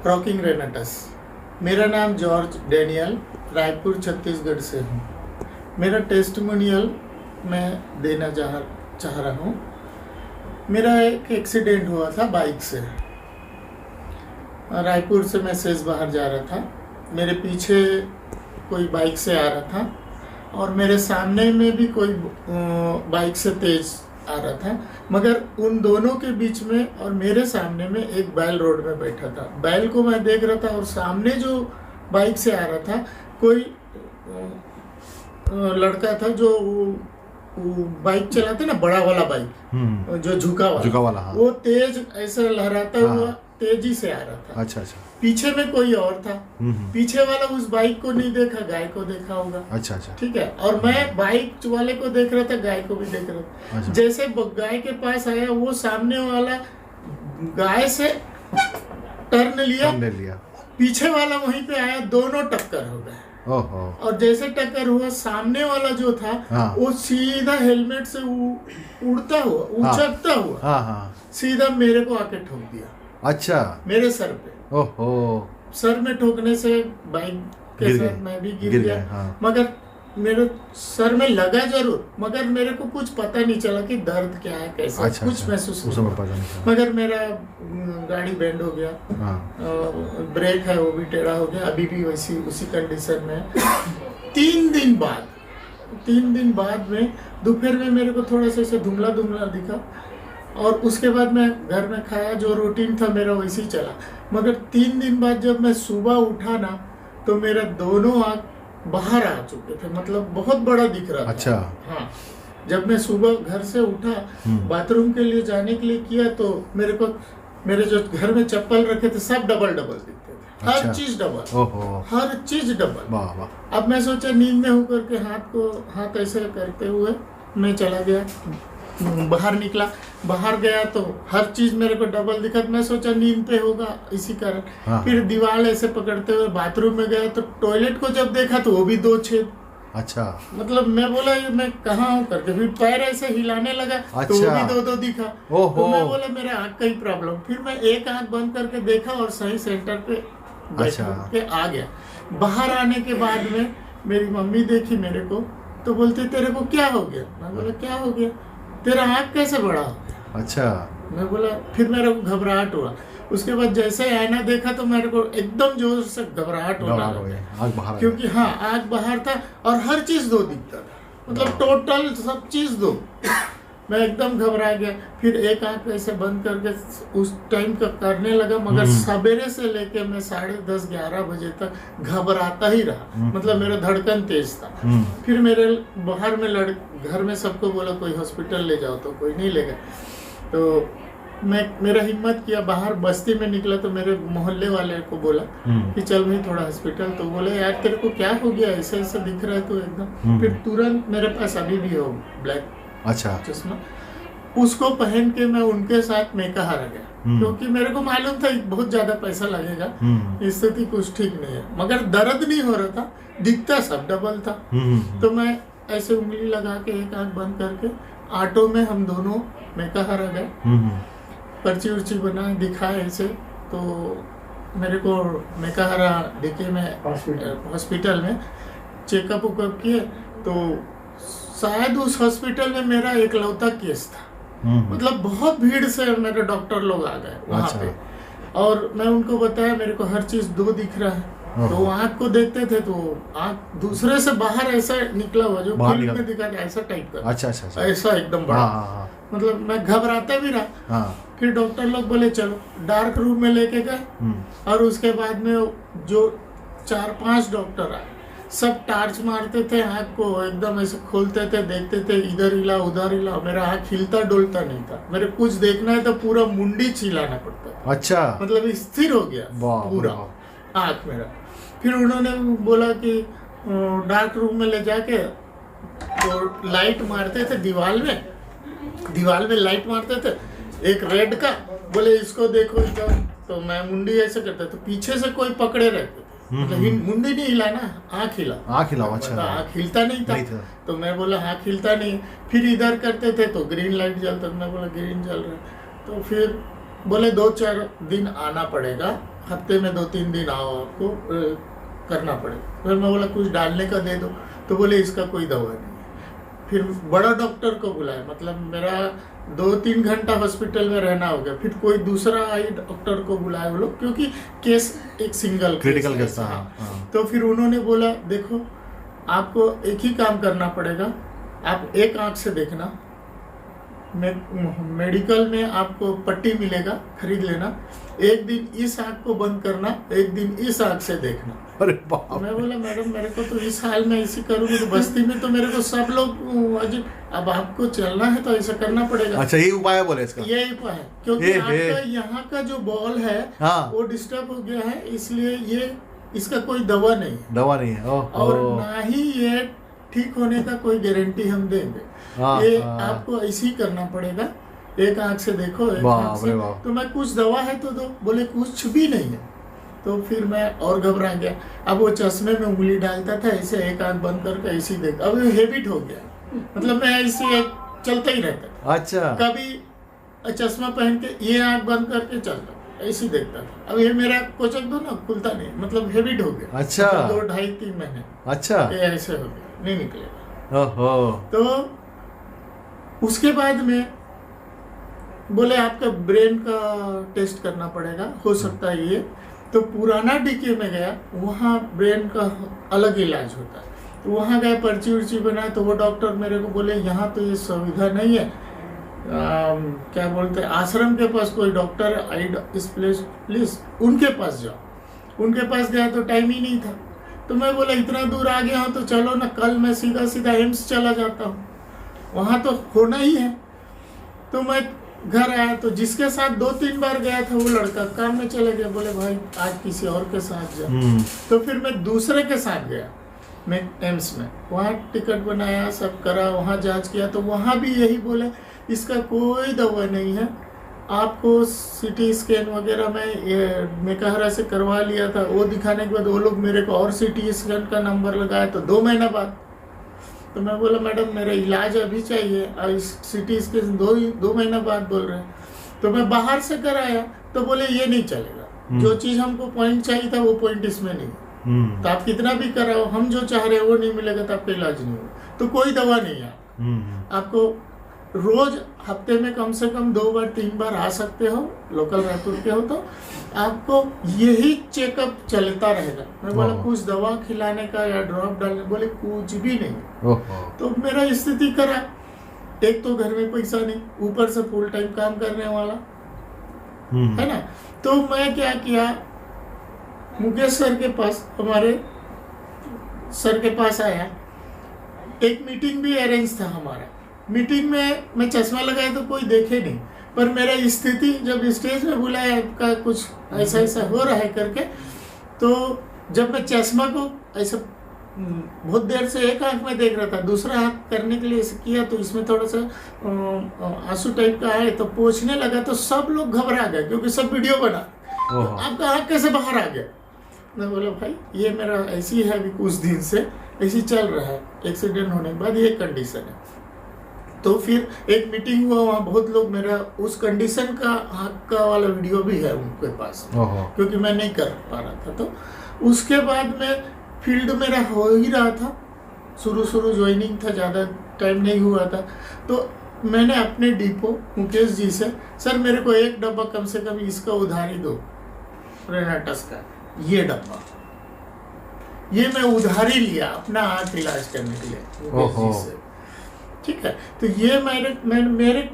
Rocking रेनाटस। मेरा नाम George Daniel, Raipur Chhattisgarh से हूँ। मेरा टेस्टिमोनियल मैं देना चाह रहा हूँ। मेरा एक एक्सीडेंट हुआ था बाइक से। रायपुर से मैं शेष बाहर जा रहा था। मेरे पीछे कोई बाइक से आ रहा था और मेरे सामने में भी कोई बाइक से तेज आ रहा था, मगर उन दोनों के बीच में और मेरे सामने में एक बैल रोड में बैठा था। बैल को मैं देख रहा था और सामने जो बाइक से आ रहा था कोई लड़का था जो बाइक चलाते ना, बड़ा वाला बाइक जो झुका वाला हाँ। वो तेज ऐसे लहराता हुआ तेजी से आ रहा था। अच्छा। पीछे में कोई और था। पीछे वाला उस बाइक को नहीं देखा, गाय को देखा होगा। अच्छा। ठीक है। और मैं बाइक वाले को देख रहा था, गाय को भी देख रहा था। जैसे गाय के पास आया, वो सामने वाला गाय से टर्न लिया, पीछे वाला वहीं पे आया, दोनों टक्कर हो गए। और जैसे टक्कर हुआ, सामने वाला जो था वो सीधा हेलमेट से उड़ता हुआ उछलता हुआ सीधा मेरे को आके ठोक दिया। अच्छा। मेरे सर पे। सर में ठोकने से बाइक के साथ मैं भी गिर गया। मगर मेरे सर में लगा जरूर, मगर मेरे को कुछ पता नहीं चला कि दर्द क्या है, कैसे कुछ महसूस नहीं। मगर मेरा गाड़ी बैंड हो गया, ब्रेक है वो भी टेढ़ा हो गया, अभी भी वैसी उसी कंडीशन में। 3 दिन बाद में दोपहर में मेरे को थोड़ा सा ऐसे धुंधला दिखा और उसके बाद मैं घर में खाया, जो रूटीन था मेरा वैसे ही चला। मगर 3 दिन बाद जब मैं सुबह उठा ना, तो मेरा दोनों आँख बाहर आ चुके थे, मतलब बहुत बड़ा दिख रहा था। अच्छा। हाँ। जब मैं सुबह घर से उठा, बाथरूम के लिए जाने के लिए किया, तो मेरे जो घर में चप्पल रखे थे सब डबल दिखते थे। हर चीज डबल। अब मैं सोचा, नींद में होकर के हाथ ऐसे करते हुए मैं चला गया, बाहर निकला। बाहर गया तो हर चीज मेरे को डबल दिखा। मैं सोचा नींद पे होगा इसी कारण। फिर दीवार ऐसे पकड़ते हुए बाथरूम में गया तो टॉयलेट को जब देखा तो वो भी 2 छेद। अच्छा। मतलब मैं बोला ये मैं कहाँ हूँ करके, फिर पैर ऐसे हिलाने लगा। अच्छा। तो वो भी 2 दिखा। तो मैं बोला मेरे आँख का ही प्रॉब्लम। फिर मैं एक आँख बंद करके देखा और सही सेंटर पे के आ गया। बाहर आने के बाद में मेरी मम्मी देखी मेरे को तो बोलते तेरे को क्या हो गया? मैं बोला क्या हो गया? तेरा आँख कैसे बड़ा हो गया? अच्छा। मैं बोला, फिर मेरे को घबराहट हुआ। उसके बाद जैसे आईना देखा तो मेरे को एकदम जोर से घबराहट होना लगा, क्योंकि हाँ आँख बाहर था और हर चीज 2 दिखता था, मतलब टोटल सब चीज 2। मैं एकदम घबरा गया। फिर एक आँख ऐसे बंद करके उस टाइम का करने लगा, मगर सवेरे से लेके मैं 10:30-11 बजे तक घबराता ही रहा। मतलब मेरा धड़कन तेज था। फिर मेरे बाहर में घर में सबको बोला कोई हॉस्पिटल ले जाओ, तो कोई नहीं ले गया। तो मेरा हिम्मत किया, बाहर बस्ती में निकला तो मेरे मोहल्ले वाले को बोला कि चल भाई थोड़ा हॉस्पिटल। तो बोले यार तेरे को क्या हो गया, ऐसा दिख रहा है तो एकदम। फिर तुरंत मेरे पास अभी भी हो ब्लैक चश्मा, उसको पहन के मैं उनके साथ मेकाहारा गया, क्योंकि मेरे को मालूम था बहुत ज्यादा पैसा लगेगा, स्थिति कुछ ठीक नहीं है। मगर दर्द नहीं हो रहा था, दिखता सब डबल था। तो मैं ऐसे उंगली लगा के एक आंख बंद करके ऑटो में हम दोनों मेकाहारा गए। पर्ची उर्ची बना दिखाए ऐसे, तो मेरे को मेकाहारा डीके में हॉस्पिटल में चेकअप उकअप किए। तो शायद उस हॉस्पिटल में मेरा एकलौता केस था। मतलब बहुत भीड़ से मेरे डॉक्टर लोग आ गए वहाँ पे, और मैं उनको बताया मेरे को हर चीज 2 दिख रहा है। तो आँख को देखते थे तो आँख दूसरे से बाहर ऐसा निकला हुआ, जो फिल्म में दिखा था ऐसा टाइप का। अच्छा। ऐसा एकदम बड़ा। मतलब मैं घबराता भी रहा। फिर डॉक्टर लोग बोले चलो डार्क रूम में लेके गए, और उसके बाद में जो 4-5 डॉक्टर आए, सब टार्च मारते थे, आँख को एकदम ऐसे खोलते थे, देखते थे, इधर हिला उधर हिला। मेरा आँख हिलता डोलता नहीं था। मेरे कुछ देखना है तो पूरा मुंडी छिलाना पड़ता था। अच्छा। मतलब स्थिर हो गया पूरा आँख मेरा। फिर उन्होंने बोला कि डार्क रूम में ले जाके तो लाइट मारते थे दीवार में लाइट मारते थे, एक रेड का। बोले इसको देखो इधर। तो मैं मुंडी ऐसे करता, तो पीछे से कोई पकड़े रहते थे, मतलब मुंडी नहीं हिला ना, आँख हिला। अच्छा। आँख हिलता नहीं था। तो मैं बोला आँख हिलता नहीं। फिर इधर करते थे तो ग्रीन लाइट जलता, मैं बोला ग्रीन जल रहा है। तो फिर बोले 2-4 दिन आना पड़ेगा, हफ्ते में 2-3 दिन आओ, आपको करना पड़ेगा। फिर मैं बोला कुछ डालने का दे दो, तो बोले इसका कोई दवा नहीं है। फिर बड़ा डॉक्टर को बुलाया, मतलब मेरा 2-3 घंटा हॉस्पिटल में रहना हो गया। फिर कोई दूसरा आई डॉक्टर को बुलाया वो लोग, क्योंकि केस एक सिंगल क्रिटिकल केस था। तो फिर उन्होंने बोला देखो आपको एक ही काम करना पड़ेगा, आप एक आंख से देखना, मेडिकल में आपको पट्टी मिलेगा, खरीद लेना, एक दिन इस आंख को बंद करना, एक दिन इस आंख से देखना। अरे बाप। तो मैं बोला मैडम मेरे को तो इस हाल में ऐसी करूँगी तो बस्ती में तो मेरे को सब लोग, अब आपको चलना है तो ऐसा करना पड़ेगा। अच्छा यही उपाय है बोले इसका? यही उपाय है, क्योंकि आपका यहाँ का जो बॉल है वो डिस्टर्ब हो गया है, इसलिए ये इसका कोई दवा नहीं है। और ना ही ये ठीक होने का कोई गारंटी हम देंगे। ये आपको ऐसे ही करना पड़ेगा, एक आंख से देखो, एक आंख से। तो मैं कुछ दवा है तो दो, बोले कुछ भी नहीं है। तो फिर मैं और घबरा गया। अब वो चश्मे में उंगली डालता था, ऐसे एक आंख बंद करके ऐसे देख, अब ये हैबिट हो गया, मतलब मैं ऐसे चलता ही रहता था। अच्छा। कभी चश्मा पहन के ये आंख बंद करके चलता, ऐसे देखता था। अब ये मेरा कोचक दो ना खुलता नहीं, मतलब हैबिट हो गया। अच्छा। 2-2.5-3 महीने। अच्छा। ये ऐसे हो गया, नहीं निकलेगा। ओहो। तो उसके बाद में बोले आपका ब्रेन का टेस्ट करना पड़ेगा, हो सकता है ये। तो पुराना डीके में गया, वहाँ ब्रेन का अलग इलाज होता है। तो वहाँ गए, पर्ची उर्ची बनाए, तो वो डॉक्टर मेरे को बोले यहाँ तो ये सुविधा नहीं है, क्या बोलते हैं, आश्रम के पास कोई डॉक्टर आई इस प्लीज उनके पास जाओ। उनके पास गया तो टाइम ही नहीं था। तो मैं बोला इतना दूर आ गया हूँ तो चलो ना, कल मैं सीधा एम्स चला जाता हूँ, वहाँ तो होना ही है। तो मैं घर आया, तो जिसके साथ 2-3 बार गया था वो लड़का काम में चले गया, बोले भाई आज किसी और के साथ जा। तो फिर मैं दूसरे के साथ गया, मैं एम्स में, वहाँ टिकट बनाया, सब करा, वहाँ जांच किया, तो वहाँ भी यही बोले इसका कोई दवा नहीं है, आपको सीटी स्कैन वगैरह में मेकाहारा से करवा लिया था, वो दिखाने के बाद वो लोग मेरे को और सीटी स्कैन का नंबर लगाया, तो 2 महीना बाद। तो मैं बोला मैडम मेरा इलाज अभी चाहिए, और सीटी स्कैन 2 महीना बाद बोल रहे हैं। तो मैं बाहर से कराया, तो बोले ये नहीं चलेगा, जो चीज़ हमको पॉइंट चाहिए था वो पॉइंट इसमें नहीं, तो आप कितना भी कराओ, हम जो चाह रहे हैं वो नहीं मिलेगा तो आपका इलाज नहीं होगा। तो कोई दवा नहीं है, आपको रोज हफ्ते में कम से कम 2 बार 3 बार आ सकते हो, लोकल रायपुर के हो तो आपको यही चेकअप चलता रहेगा। मैं बोला कुछ दवा खिलाने का या ड्रॉप डालने, बोले कुछ भी नहीं। तो मेरा स्थिति करा, एक तो घर में पैसा नहीं, ऊपर से फुल टाइम काम करने वाला है ना। तो मैं क्या किया, मुकेश सर के पास, हमारे सर के पास आया, एक मीटिंग भी अरेंज था हमारा। मीटिंग में मैं चश्मा लगाया तो कोई देखे नहीं, पर मेरा स्थिति जब स्टेज में बुलाया आपका कुछ ऐसा हो रहा है करके, तो जब मैं चश्मा को ऐसा बहुत देर से एक आंख में देख रहा था, दूसरा आंख करने के लिए ऐसे किया तो इसमें थोड़ा सा आंसू टाइप का आए, तो पोंछने लगा, तो सब लोग घबरा गए क्योंकि सब वीडियो बना, तो आपका आंख कैसे बाहर आ गया। मैं बोला भाई ये मेरा ऐसी है, अभी कुछ दिन से ऐसी चल रहा है, एक्सीडेंट होने के बाद ये कंडीशन है। तो फिर एक मीटिंग हुआ, वहाँ बहुत लोग, मेरा उस कंडीशन का आँख का वाला वीडियो भी है उनके पास, क्योंकि मैं नहीं कर पा रहा था। तो उसके बाद में फील्ड मेरा हो ही रहा था, शुरू ज्वाइनिंग था, ज़्यादा टाइम नहीं हुआ था। तो मैंने अपने डिपो मुकेश जी से, सर मेरे को 1 डब्बा कम से कम इसका उधारी दो, रेनाटस का ये डब्बा, ये मैं उधारी लिया अपना आँख इलाज करने के लिए मुकेश जी से, ठीक है। तो ये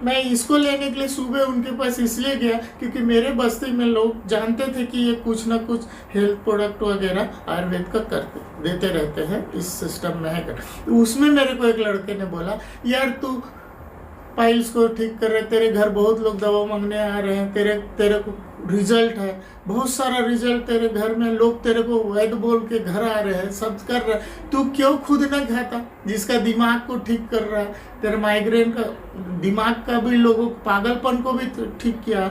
मैं इसको लेने के लिए सुबह उनके पास इसलिए गया क्योंकि मेरे बस्ती में लोग जानते थे कि ये कुछ ना कुछ हेल्थ प्रोडक्ट वगैरह आयुर्वेद का करते देते रहते हैं, इस सिस्टम में है। तो उसमें मेरे को एक लड़के ने बोला यार तू पाइल्स को ठीक कर रहे, तेरे घर बहुत लोग दवा मांगने आ रहे हैं, तेरे को रिजल्ट है, बहुत सारा रिजल्ट तेरे घर में, लोग तेरे को वैद्य बोल के घर आ रहे हैं, सब कर रहे हैं, तू क्यों खुद ना खाता, जिसका दिमाग को ठीक कर रहा है, तेरे माइग्रेन का, दिमाग का भी, लोगों को पागलपन को भी ठीक किया,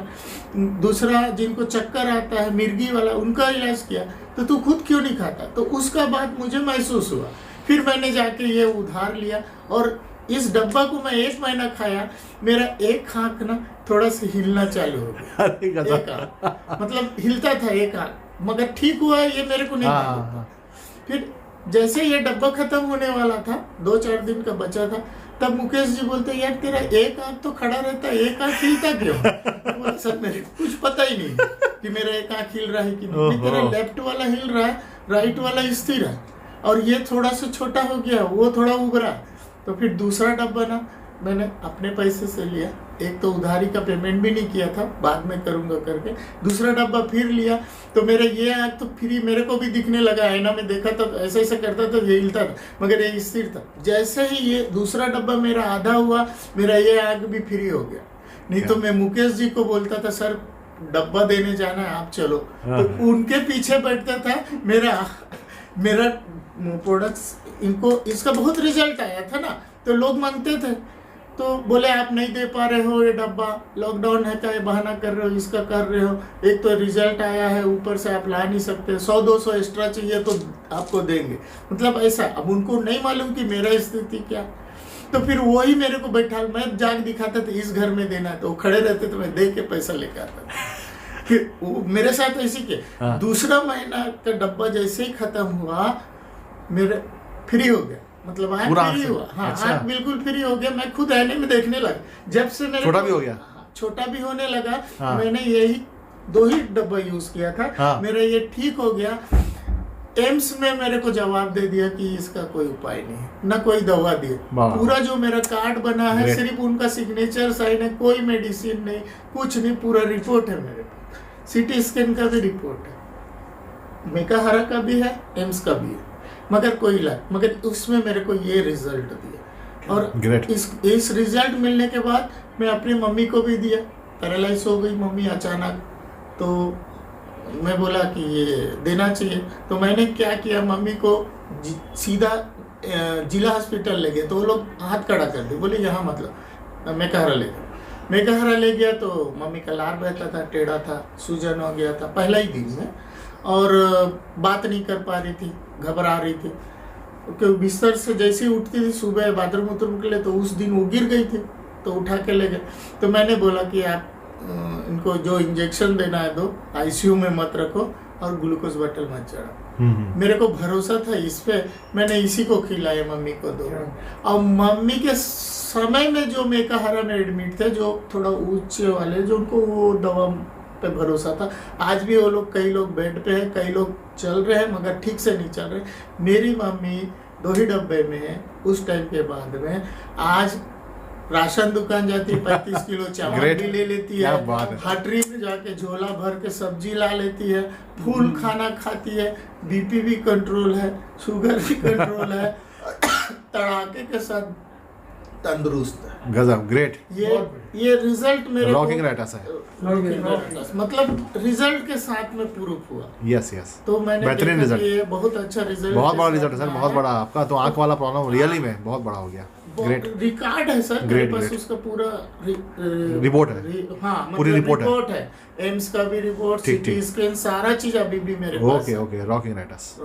दूसरा जिनको चक्कर आता है मिर्गी वाला उनका इलाज किया, तो तू खुद क्यों नहीं खाता। तो उसका बात मुझे महसूस हुआ, फिर मैंने जाके ये उधार लिया और इस डब्बा को मैं 1 महीना खाया, मेरा एक आंख ना थोड़ा सा हिलना चालू हो गया। एक आंख मतलब हिलता था एक आंख, मगर ठीक हुआ ये मेरे को नहीं मालूम। फिर जैसे ये डब्बा खत्म होने वाला था, 2-4 दिन का बचा था, तब मुकेश जी बोलते यार तेरा एक आंख तो खड़ा रहता है, एक आंख हिलता क्यों? बोले सर मेरे कुछ पता ही नहीं कि मेरा एक आंख हिल रहा है कि नहीं, तेरा लेफ्ट वाला हिल रहा है, राइट वाला स्थिर है, और ये थोड़ा सा छोटा हो गया, वो थोड़ा उभरा। तो फिर दूसरा डब्बा ना मैंने अपने पैसे से लिया, एक तो उधारी का पेमेंट भी नहीं किया था, बाद में करूंगा करके, दूसरा डब्बा फिर लिया। तो मेरा ये आँख तो फ्री मेरे को भी दिखने लगा, आईना में देखा तो ऐसे ऐसे करता था, ये हिलता था मगर ये स्थिर था। जैसे ही ये दूसरा डब्बा मेरा आधा हुआ, मेरा ये आँख भी फ्री हो गया। नहीं तो मैं मुकेश जी को बोलता था सर डब्बा देने जाना है आप चलो, तो उनके पीछे बैठता था। मेरा प्रोडक्ट्स इनको इसका बहुत रिजल्ट आया था ना, तो लोग मांगते थे, तो बोले आप नहीं दे पा रहे हो ये डब्बा, लॉकडाउन है क्या, ये बहाना कर रहे हो, इसका कर रहे हो, एक तो रिजल्ट आया है, ऊपर से आप ला नहीं सकते, 100-200 एक्स्ट्रा चाहिए तो आपको देंगे, मतलब ऐसा। अब उनको नहीं मालूम कि मेरा स्थिति क्या, तो फिर वही मेरे को बैठा, मैं जाग दिखाता था इस घर में देना है, तो वो खड़े रहते तो मैं दे के पैसा लेकर आता था। फिर मेरे साथ ऐसी के दूसरा महीना का डब्बा जैसे ही खत्म हुआ, मेरे फ्री हो गया, मतलब आँख फ्री हुआ। हाँ अच्छा। आँख बिल्कुल फ्री हो गया, मैं खुद आईने में देखने लगा। जब से मेरे छोटा भी हो गया, छोटा भी होने लगा। मैंने यही 2 ही डब्बा यूज किया था, मेरा ये ठीक हो गया। एम्स में मेरे को जवाब दे दिया कि इसका कोई उपाय नहीं है, ना कोई दवा दिए। पूरा जो मेरा कार्ड बना है सिर्फ उनका सिग्नेचर साइन है, कोई मेडिसिन नहीं, कुछ नहीं, पूरा रिपोर्ट है मेरे पास, सीटी स्कैन का भी रिपोर्ट है, मेकाहारा का भी है, एम्स का भी है, मगर कोई इलाज, मगर उसमें मेरे को ये रिजल्ट दिया। और इस रिजल्ट मिलने के बाद मैं अपनी मम्मी को भी दिया। पैरालाइज हो गई मम्मी अचानक, तो मैं बोला कि ये देना चाहिए। तो मैंने क्या किया, मम्मी को सीधा जिला हॉस्पिटल ले गए, तो वो लोग हाथ खड़ा कर दिए, बोले यहाँ मतलब मेकाहारा ले गए। मेकाहारा ले गया तो मम्मी का लार बहता था, टेढ़ा था, सूजन हो गया था पहला ही दिन में, और बात नहीं कर पा रही थी, घबरा रही थी, क्योंकि बिस्तर से जैसे ही उठती थी सुबह बाथरूम उतरूम के लिए, तो उस दिन वो गिर गई थी, तो उठा के ले गए। तो मैंने बोला कि आप इनको जो इंजेक्शन देना है दो, आईसीयू में मत रखो और ग्लूकोज बॉटल मत चढ़ाओ। मेरे को भरोसा था इस पे, मैंने इसी को खिलाया मम्मी को दो। और मम्मी के समय में जो मेकाहारा में एडमिट थे, जो थोड़ा ऊंचे वाले, जो उनको वो दवा पे भरोसा था, आज भी वो लोग, कई लोग बेड पे हैं, कई लोग चल रहे हैं मगर ठीक से नहीं चल रहे। मेरी मम्मी 2 ही डब्बे में है उस टाइम के बाद में, आज राशन दुकान जाती है, 35 किलो चावल भी ले लेती है, हटरी में जाके झोला भर के सब्जी ला लेती है, फूल खाना खाती है, बीपी भी कंट्रोल है, शुगर भी कंट्रोल है, तड़ाके के साथ तंदुरुस्त है। गजब, ग्रेट। ये रिजल्ट मेरे रॉकिंग राइटस है, मतलब रिजल्ट के साथ में प्रूफ हुआ। यस यस, तो मैंने बेहतरीन रिजल्ट, ये बहुत अच्छा रिजल्ट, बहुत बड़ा रिजल्ट है सर, बहुत बड़ा। आपका तो आंख वाला प्रॉब्लम रियली में बहुत बड़ा हो गया। ग्रेट, रिकॉर्ड है सर मेरे पास, उसका पूरा रिपोर्ट है। हाँ, पूरी रिपोर्ट है, एम्स का भी रिपोर्ट, सीटी स्कैन, सारा चीज अभी भी मेरे पास। Okay okay, rocking rights.